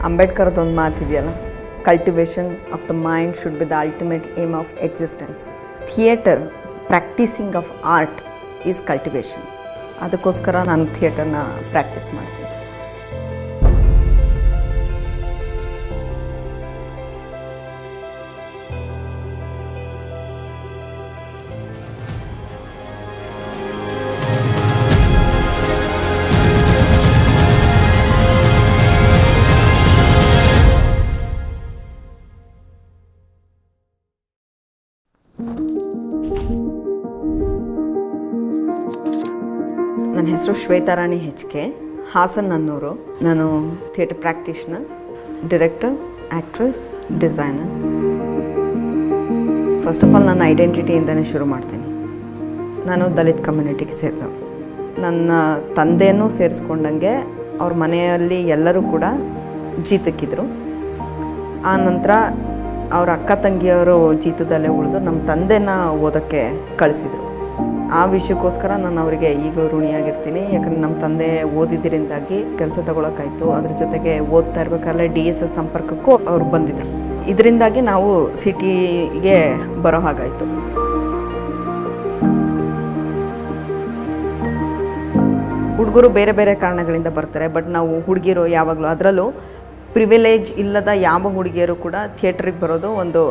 ಅಂಬೇಡ್ಕರ್ದು ಒಂದು ಮಾತಿದೆಯಲ್ಲ, cultivation of the mind should be the ultimate aim of existence. Theatre practising of art is cultivation. ಅದಕ್ಕೋಸ್ಕರ ನಾನು ಥಿಯೇಟರ್ನ practice ಮಾಡ್ತೀನಿ. ನನ್ನ ಹೆಸರು ಶ್ವೇತಾರಾಣಿ ಹೆಚ್ಕೆ, ಹಾಸನ್ ನನ್ನೂರು. ನಾನು theatre practitioner, director, actress, designer. First of all ನನ್ನ ಐಡೆಂಟಿಟಿಯಿಂದನೇ ಶುರು ಮಾಡ್ತೀನಿ. ನಾನು ದಲಿತ ಕಮ್ಯುನಿಟಿಗೆ ಸೇರಿದವಳು. ನನ್ನ ತಂದೆಯೂ ಸೇರಿಸ್ಕೊಂಡಂಗೆ ಅವ್ರ ಮನೆಯಲ್ಲಿ ಎಲ್ಲರೂ ಕೂಡ ಜೀತಕ್ಕಿದ್ರು. ಆ ನಂತರ ಅವ್ರ ಅಕ್ಕ ತಂಗಿಯವರು ಜೀತದಲ್ಲೇ ಉಳಿದು ನಮ್ಮ ತಂದೆನ ಓದೋಕ್ಕೆ ಕಳಿಸಿದರು. ಆ ವಿಷಯಕ್ಕೋಸ್ಕರ ನಾನು ಅವರಿಗೆ ಈಗಲೂ ಋಣಿಯಾಗಿರ್ತೀನಿ. ಯಾಕಂದರೆ ನಮ್ಮ ತಂದೆ ಓದಿದ್ದರಿಂದಾಗಿ ಕೆಲಸ ತಗೊಳಕ್ಕಾಯಿತು. ಅದ್ರ ಜೊತೆಗೆ ಓದ್ತಾ ಇರಬೇಕಾದ್ರೆ DSS ಸಂಪರ್ಕಕ್ಕೂ ಅವ್ರು ಬಂದಿದ್ರು. ಇದರಿಂದಾಗಿ ನಾವು ಸಿಟಿಗೆ ಬರೋ ಹಾಗಾಯಿತು. ಹುಡುಗರು ಬೇರೆ ಬೇರೆ ಕಾರಣಗಳಿಂದ ಬರ್ತಾರೆ. ಬಟ್ ನಾವು ಹುಡುಗಿರು ಯಾವಾಗಲೂ, ಅದರಲ್ಲೂ ಪ್ರಿವಿಲೇಜ್ ಇಲ್ಲದ ಯಾವ ಹುಡುಗಿಯರು ಕೂಡ ಥಿಯೇಟ್ರಿಗೆ ಬರೋದು ಒಂದು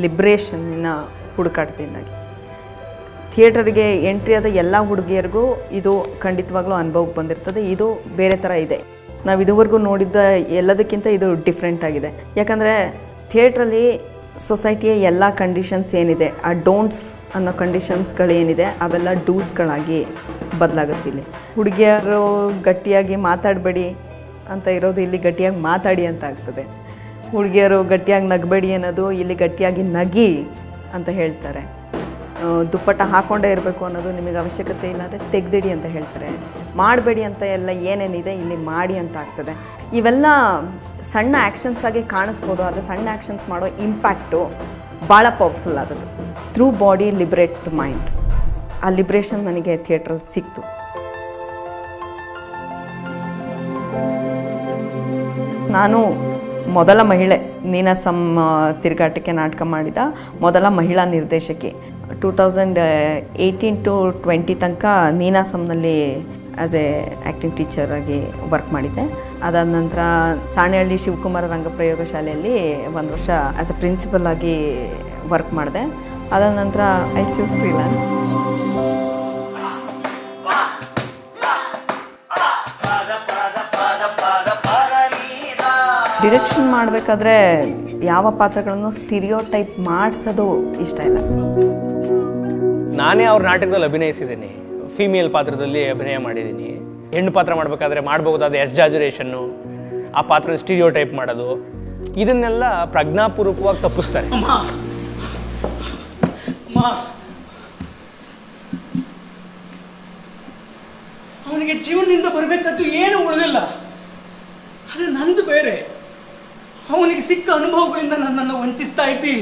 ಲಿಬ್ರೇಷನ್ನಿನ ಹುಡುಕಾಟದಿಂದಾಗಿ. ಥಿಯೇಟರ್ಗೆ ಎಂಟ್ರಿ ಆದ ಎಲ್ಲ ಹುಡುಗಿಯರಿಗೂ ಇದು ಖಂಡಿತವಾಗ್ಲೂ ಅನುಭವಕ್ಕೆ ಬಂದಿರ್ತದೆ. ಇದು ಬೇರೆ ಥರ ಇದೆ. ನಾವು ಇದುವರೆಗೂ ನೋಡಿದ್ದ ಎಲ್ಲದಕ್ಕಿಂತ ಇದು ಡಿಫ್ರೆಂಟ್ ಆಗಿದೆ. ಯಾಕಂದರೆ ಥಿಯೇಟ್ರಲ್ಲಿ ಸೊಸೈಟಿಯ ಎಲ್ಲ ಕಂಡೀಷನ್ಸ್ ಏನಿದೆ, ಆ ಡೋಂಟ್ಸ್ ಅನ್ನೋ ಕಂಡೀಷನ್ಸ್ಗಳೇನಿದೆ ಅವೆಲ್ಲ ಡೂಸ್ಗಳಾಗಿ ಬದಲಾಗುತ್ತೆ. ಇಲ್ಲಿ ಹುಡುಗಿಯರು ಗಟ್ಟಿಯಾಗಿ ಮಾತಾಡಬೇಡಿ ಅಂತ ಇರೋದು ಇಲ್ಲಿ ಗಟ್ಟಿಯಾಗಿ ಮಾತಾಡಿ ಅಂತ ಆಗ್ತದೆ. ಹುಡುಗಿಯರು ಗಟ್ಟಿಯಾಗಿ ನಗಬೇಡಿ ಅನ್ನೋದು ಇಲ್ಲಿ ಗಟ್ಟಿಯಾಗಿ ನಗಿ ಅಂತ ಹೇಳ್ತಾರೆ. ದುಪ್ಪಟ್ಟ ಹಾಕ್ಕೊಂಡೇ ಇರಬೇಕು ಅನ್ನೋದು ನಿಮಗೆ ಅವಶ್ಯಕತೆ ಇಲ್ಲ, ಅಂದರೆ ತೆಗೆದಿಡಿ ಅಂತ ಹೇಳ್ತಾರೆ. ಮಾಡಬೇಡಿ ಅಂತ ಎಲ್ಲ ಏನೇನಿದೆ ಇಲ್ಲಿ ಮಾಡಿ ಅಂತ ಆಗ್ತದೆ. ಇವೆಲ್ಲ ಸಣ್ಣ ಆ್ಯಕ್ಷನ್ಸ್ ಆಗಿ ಕಾಣಿಸ್ಬೋದು, ಆದರೆ ಸಣ್ಣ ಆ್ಯಕ್ಷನ್ಸ್ ಮಾಡೋ ಇಂಪ್ಯಾಕ್ಟು ಭಾಳ ಪವರ್ಫುಲ್ ಆದದ್ದು. Through body liberate mind. ಆ ಲಿಬ್ರೇಷನ್ ನನಗೆ ಥಿಯೇಟ್ರಲ್ಲಿ ಸಿಕ್ತು. ನಾನು ಮೊದಲ ಮಹಿಳೆ, ನೀನಾಸಂ ತಿರುಗಾಟಕ್ಕೆ ನಾಟಕ ಮಾಡಿದ ಮೊದಲ ಮಹಿಳಾ ನಿರ್ದೇಶಕಿ. 2018 to 20 ತನಕ ನೀನಾಸಂನಲ್ಲಿ ಆ್ಯಸ್ ಎ ಆ್ಯಕ್ಟಿಂಗ್ ಟೀಚರಾಗಿ ವರ್ಕ್ ಮಾಡಿದ್ದೆ. ಅದಾದ ನಂತರ ಸಾಣೆಹಳ್ಳಿ ಶಿವಕುಮಾರ ರಂಗಪ್ರಯೋಗ ಶಾಲೆಯಲ್ಲಿ 1 ವರ್ಷ ಆ್ಯಸ್ ಎ ಪ್ರಿನ್ಸಿಪಲ್ ಆಗಿ ವರ್ಕ್ ಮಾಡಿದೆ. ಅದಾದ ನಂತರ ಐ ಚೂಸ್ ಫ್ರೀಲಾನ್ಸ್. ಡಿರೆಕ್ಷನ್ ಮಾಡಬೇಕಾದ್ರೆ ಯಾವ ಪಾತ್ರಗಳನ್ನು ಸ್ಟೀರಿಯೋಟೈಪ್ ಮಾಡಿಸೋದು ಇಷ್ಟ ಇಲ್ಲ. ನಾನೇ ಅವ್ರ ನಾಟಕದಲ್ಲಿ ಅಭಿನಯಿಸಿದ್ದೀನಿ. ಫೀಮೇಲ್ ಪಾತ್ರದಲ್ಲಿ ಅಭಿನಯ ಮಾಡಿದ್ದೀನಿ. ಹೆಣ್ಣು ಪಾತ್ರ ಮಾಡಬೇಕಾದ್ರೆ ಮಾಡಬಹುದಾದ ಎಕ್ಸಾಜರೇಷನ್ನು, ಆ ಪಾತ್ರ ಸ್ಟೀರಿಯೋಟೈಪ್ ಮಾಡೋದು, ಇದನ್ನೆಲ್ಲ ಪ್ರಜ್ಞಾಪೂರ್ವಕವಾಗಿ ತಪ್ಪಿಸ್ತಾರೆ. ಅವನಿಗೆ ಜೀವನದಿಂದ ಬರಬೇಕಂತೂ ಏನು ಉಳಿದಿಲ್ಲ. ಅದು ನಂದು ಬೇರೆ. ಅವನಿಗೆ ಸಿಕ್ಕ ಅನುಭವಗಳಿಂದ ನನ್ನನ್ನು ವಂಚಿಸ್ತಾ ಇದ್ದಿ.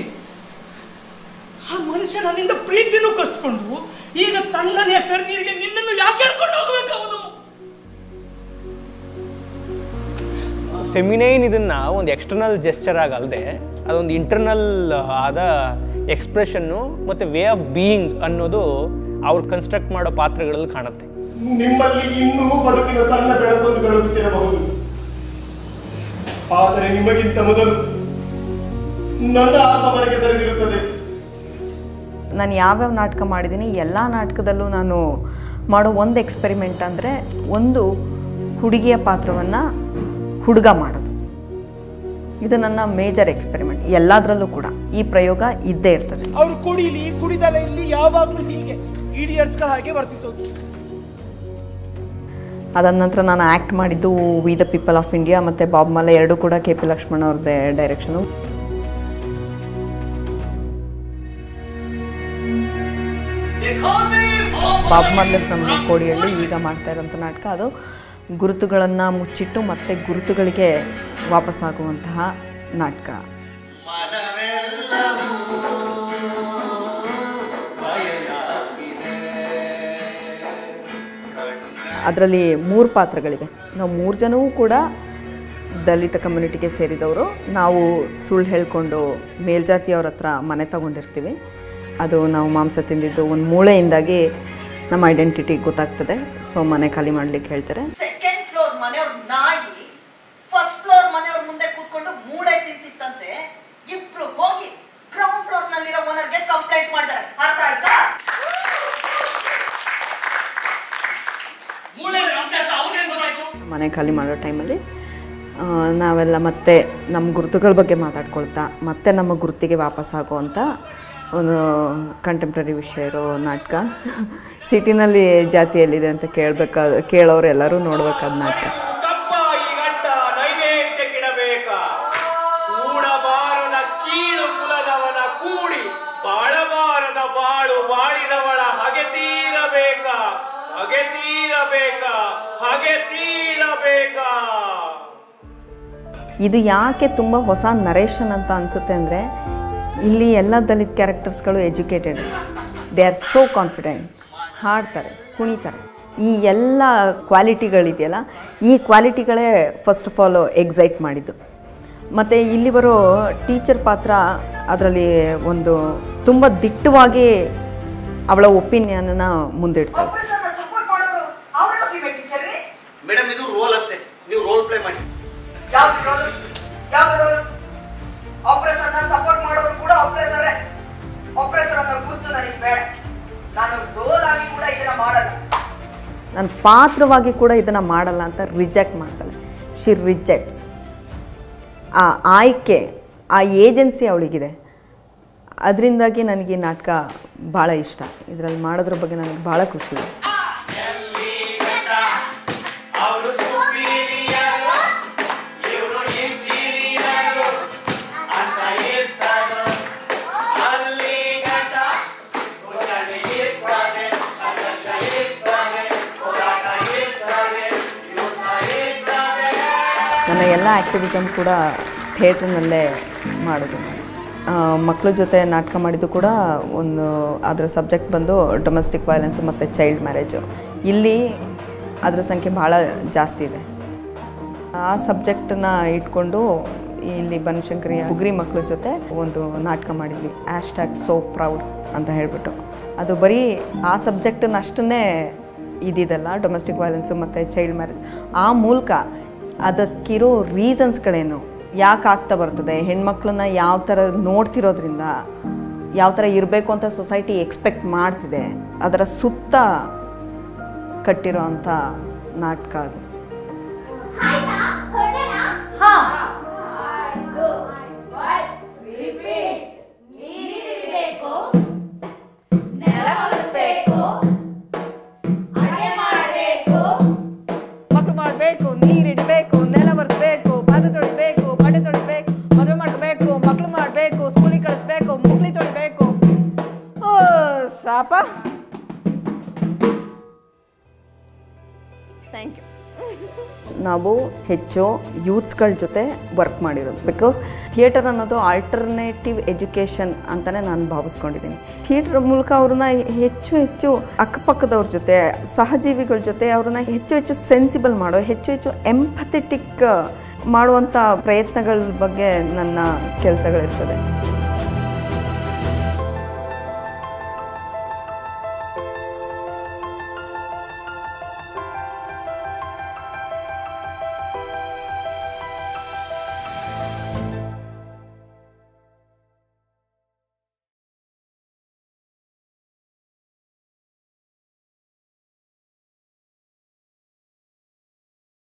ಆ ಮನುಷ್ಯ ನನ್ನಿಂದ ಪ್ರೀತಿನೂ ಕಸ್ಕೊಂಡು ಈಗ ತಣ್ಣನೆಯ ಕಣ್ಣೀರಿಗೆ ನಿನ್ನನ್ನು ಯಾಕೆ ಹೇಳ್ಕೊಂಡು ಹೋಗ್ಬೇಕು ಅವನು? ಫೆಮಿನೈನ್ ಇದನ್ನ ಒಂದು ಎಕ್ಸ್ಟರ್ನಲ್ ಜೆಸ್ಚರ್ ಆಗಲ್ದೆ ಅದೊಂದು ಇಂಟರ್ನಲ್ ಆದ ಎಕ್ಸ್ಪ್ರೆಷನ್ನು ಮತ್ತು ವೇ ಆಫ್ ಬೀಯಿಂಗ್ ಅನ್ನೋದು ಅವ್ರು ಕನ್ಸ್ಟ್ರಕ್ಟ್ ಮಾಡೋ ಪಾತ್ರಗಳಲ್ಲಿ ಕಾಣುತ್ತೆ. ನಿಮ್ಮಲ್ಲಿ ಇನ್ನೂ ಬದುಕಿನ ಸಣ್ಣ ಬೆಳಕೊಂದು ಬೆಳಗುತ್ತಿರಬಹುದು, ಆದರೆ ನಿಮಗಿಂತ ಮೊದಲು ನನ್ನ ಆತ್ಮ ಮನೆಗೆ ಸರಿದಿರುತ್ತದೆ. ನಾನು ಯಾವ್ಯಾವ ನಾಟಕ ಮಾಡಿದ್ದೀನಿ, ಎಲ್ಲ ನಾಟಕದಲ್ಲೂ ನಾನು ಮಾಡೋ ಒಂದು ಎಕ್ಸ್ಪೆರಿಮೆಂಟ್ ಅಂದರೆ ಒಂದು ಹುಡುಗಿಯ ಪಾತ್ರವನ್ನು ಹುಡುಗ ಮಾಡೋದು. ಇದು ನನ್ನ ಮೇಜರ್ ಎಕ್ಸ್ಪೆರಿಮೆಂಟ್. ಎಲ್ಲದರಲ್ಲೂ ಕೂಡ ಈ ಪ್ರಯೋಗ ಇದ್ದೇ ಇರ್ತದೆ. ಅವರು ಕುಡಿಲಿ ಕುಡಿದಲ್ಲ ಇಲ್ಲಿ ಯಾವಾಗಲೂ ಹೀಗೆ ಇಡಿಯಟ್ಸ್ಗಳ ಹಾಗೆ ವರ್ತಿಸೋದು. ಅದಾದ ನಂತರ ನಾನು ಆ್ಯಕ್ಟ್ ಮಾಡಿದ್ದು we the people of India ಮತ್ತು ಬಾಬ್ ಮಾಲೆ, ಎರಡೂ ಕೂಡ KP ಲಕ್ಷ್ಮಣ್ ಅವ್ರದ್ದೇ ಡೈರೆಕ್ಷನು. ಬಾಬ್ ಮಾಲೆ ಫ್ರಮ್ ಕೋಡಿಹಳ್ಳಿ ಈಗ ಮಾಡ್ತಾ ಇರೋಂಥ ನಾಟಕ. ಅದು ಗುರುತುಗಳನ್ನು ಮುಚ್ಚಿಟ್ಟು ಮತ್ತೆ ಗುರುತುಗಳಿಗೆ ವಾಪಸ್ಸಾಗುವಂತಹ ನಾಟಕ. ಅದರಲ್ಲಿ 3 ಪಾತ್ರಗಳಿವೆ. ನಾವು 3 ಜನವೂ ಕೂಡ ದಲಿತ ಕಮ್ಯುನಿಟಿಗೆ ಸೇರಿದವರು. ನಾವು ಸುಳ್ಳು ಹೇಳ್ಕೊಂಡು ಮೇಲ್ಜಾತಿಯವ್ರ ಹತ್ರ ಮನೆ ತಗೊಂಡಿರ್ತೀವಿ. ಅದು ನಾವು ಮಾಂಸ ತಿಂದಿದ್ದು ಒಂದು ಮೂಳೆಯಿಂದಾಗಿ ನಮ್ಮ ಐಡೆಂಟಿಟಿ ಗೊತ್ತಾಗ್ತದೆ. ಸೊ ಮನೆ ಖಾಲಿ ಮಾಡ್ಲಿಕ್ಕೆ ಹೇಳ್ತಾರೆ. ಸೆಕೆಂಡ್ ಫ್ಲೋರ್ ಮನೆಯವ್ರ ನಾಯಿ ಫಸ್ಟ್ ಫ್ಲೋರ್ ಮನೆಯವ್ರ ಮುಂದೆ ಕೂತ್ಕೊಂಡು ಮೂಳೆ ತಿಂತಿತ್ತಂತೆ. ಇಬ್ರು ಹೋಗಿ ಗ್ರೌಂಡ್ ಫ್ಲೋರ್ ನಲ್ಲಿರೋ ಓನರ್ಗೆ ಕಂಪ್ಲೇಂಟ್ ಮಾಡಿದ್ದಾರೆ. ಅರ್ಥ ಆಯ್ತಾ? ಮನೆ ಖಾಲಿ ಮಾಡೋ ಟೈಮಲ್ಲಿ ನಾವೆಲ್ಲ ಮತ್ತೆ ನಮ್ಮ ಗುರುತುಗಳ ಬಗ್ಗೆ ಮಾತಾಡ್ಕೊಳ್ತಾ ಮತ್ತೆ ನಮ್ಮ ಗುರುತಿಗೆ ವಾಪಸ್ ಆಗುವಂಥ ಒಂದು ಕಂಟೆಂಪ್ರರಿ ವಿಷಯ ಇರೋ ನಾಟಕ. ಸಿಟಿನಲ್ಲಿ ಜಾತಿಯಲ್ಲಿದೆ ಅಂತ ಕೇಳೋರು ಎಲ್ಲರೂ ನೋಡ್ಬೇಕಾದ ನಾಟಕ. ಇದು ಯಾಕೆ ತುಂಬ ಹೊಸ ನರೇಷನ್ ಅಂತ ಅನಿಸುತ್ತೆ ಅಂದರೆ, ಇಲ್ಲಿ ಎಲ್ಲ ದಲಿತ ಕ್ಯಾರೆಕ್ಟರ್ಸ್ಗಳು educated, they are so confident, ಹಾಡ್ತಾರೆ, ಕುಣಿತಾರೆ. ಈ ಎಲ್ಲ ಕ್ವಾಲಿಟಿಗಳಿದೆಯಲ್ಲ, ಈ ಕ್ವಾಲಿಟಿಗಳೇ ಫಸ್ಟ್ ಆಫ್ ಆಲ್ ಎಕ್ಸೈಟ್ ಮಾಡಿದ್ದು. ಮತ್ತು ಇಲ್ಲಿ ಬರೋ ಟೀಚರ್ ಪಾತ್ರ ಅದರಲ್ಲಿ ಒಂದು ತುಂಬ ದಿಟ್ಟವಾಗಿ ಅವಳ ಒಪಿನಿಯನ್ನ ಮುಂದಿಡ್ತಾರೆ. ಮೇಡಮ್ ಇದು ರೋಲ್ ಅಷ್ಟೇ, ನೀವು ರೋಲ್ ಪ್ಲೇ ಮಾಡಿ. ಯಾವ ರೋಲ್? ಆಪರೇಷನ್ ಸಪೋರ್ಟ್ ಮಾಡೋರು ಕೂಡ ಆಪರೇಟರೇ. ಆಪರೇಟರ್ ಅನ್ನೋ ಗುರುತು ನನಗೆ ಬೇಡ. ನಾನು ರೋಲ್ ಆಗಿ ಕೂಡ ಇದನ್ನ ಮಾಡಲ್ಲ, ನಾನು ಪಾತ್ರವಾಗಿ ಕೂಡ ಇದನ್ನು ಮಾಡಲ್ಲ ಅಂತ ರಿಜೆಕ್ಟ್ ಮಾಡ್ತಾಳೆ. She rejects. ಆ ಆಯ್ಕೆ, ಆ ಏಜೆನ್ಸಿ ಅವಳಿಗಿದೆ. ಅದರಿಂದಾಗಿ ನನಗೆ ಈ ನಾಟಕ ಭಾಳ ಇಷ್ಟ. ಇದರಲ್ಲಿ ಮಾಡೋದ್ರ ಬಗ್ಗೆ ನನಗೆ ಭಾಳ ಖುಷಿ ಇದೆ. ನನ್ನ ಎಲ್ಲ ಆ್ಯಕ್ಟಿವಿಸಮ್ ಕೂಡ ಥಿಯೇಟ್ರ್ನಲ್ಲೇ ಮಾಡೋದು. ಮಕ್ಕಳ ಜೊತೆ ನಾಟಕ ಮಾಡಿದ್ದು ಕೂಡ ಒಂದು ಅದರ ಸಬ್ಜೆಕ್ಟ್ ಬಂದು ಡೊಮೆಸ್ಟಿಕ್ ವೈಲೆನ್ಸ್ ಮತ್ತು ಚೈಲ್ಡ್ ಮ್ಯಾರೇಜು. ಇಲ್ಲಿ ಅದರ ಸಂಖ್ಯೆ ಭಾಳ ಜಾಸ್ತಿ ಇದೆ. ಆ ಸಬ್ಜೆಕ್ಟನ್ನ ಇಟ್ಕೊಂಡು ಇಲ್ಲಿ ಬನಶಂಕರಿಯ ಹುಗ್ರಿ ಮಕ್ಕಳ ಜೊತೆ ಒಂದು ನಾಟಕ ಮಾಡಿದ್ವಿ, #so proud ಅಂತ ಹೇಳಿಬಿಟ್ಟು. ಅದು ಬರೀ ಆ ಸಬ್ಜೆಕ್ಟನ್ನ ಅಷ್ಟನ್ನೇ ಇದಿದೆಲ್ಲ, ಡೊಮೆಸ್ಟಿಕ್ ವೈಲೆನ್ಸು ಮತ್ತು ಚೈಲ್ಡ್ ಮ್ಯಾರೇಜ್. ಆ ಮೂಲಕ ಅದಕ್ಕಿರೋ ರೀಸನ್ಸ್ಗಳೇನು, ಯಾಕೆ ಆಗ್ತಾ ಬರ್ತದೆ, ಹೆಣ್ಮಕ್ಳನ್ನ ಯಾವ ಥರ ನೋಡ್ತಿರೋದ್ರಿಂದ ಯಾವ ಥರ ಇರಬೇಕು ಅಂತ ಸೊಸೈಟಿ ಎಕ್ಸ್ಪೆಕ್ಟ್ ಮಾಡ್ತಿದೆ, ಅದರ ಸುತ್ತ ಕಟ್ಟಿರೋ ಅಂಥ ನಾಟಕ ಅದು. ಮಕ್ಕಳು ಮಾಡಬೇಕು, ನೀರಿಡಬೇಕು, ನೆಲ ಒರೆಸ್ಬೇಕು, ಪಾತ್ರೆ ತೊಳಿಬೇಕು, ಬಟ್ಟೆ ತೊಳಿಬೇಕು, ಮದುವೆ ಮಾಡಬೇಕು, ಮಕ್ಕಳು ಮಾಡಬೇಕು, ಸ್ಕೂಲಿಗೆ ಕಳಿಸ್ಬೇಕು, ಮುಕ್ಳಿ ತೊಳಿಬೇಕು. ಓ ಸಾಪ. Thank you. ನಾವು ಹೆಚ್ಚು ಯೂತ್ಸ್ಗಳ ಜೊತೆ ವರ್ಕ್ ಮಾಡಿರೋದು. ಬಿಕಾಸ್ ಥಿಯೇಟರ್ ಅನ್ನೋದು ಆಲ್ಟರ್ನೇಟಿವ್ ಎಜುಕೇಷನ್ ಅಂತಲೇ ನಾನು ಭಾವಿಸ್ಕೊಂಡಿದ್ದೀನಿ. ಥಿಯೇಟರ್ ಮೂಲಕ ಅವ್ರನ್ನ ಹೆಚ್ಚು ಅಕ್ಕಪಕ್ಕದವ್ರ ಜೊತೆ, ಸಹಜೀವಿಗಳ ಜೊತೆ ಅವ್ರನ್ನ ಹೆಚ್ಚು ಸೆನ್ಸಿಬಲ್ ಮಾಡೋ, ಹೆಚ್ಚು ಎಂಪಥೆಟಿಕ್ ಮಾಡುವಂಥ ಪ್ರಯತ್ನಗಳ ಬಗ್ಗೆ ನನ್ನ ಕೆಲಸಗಳಿರ್ತದೆ.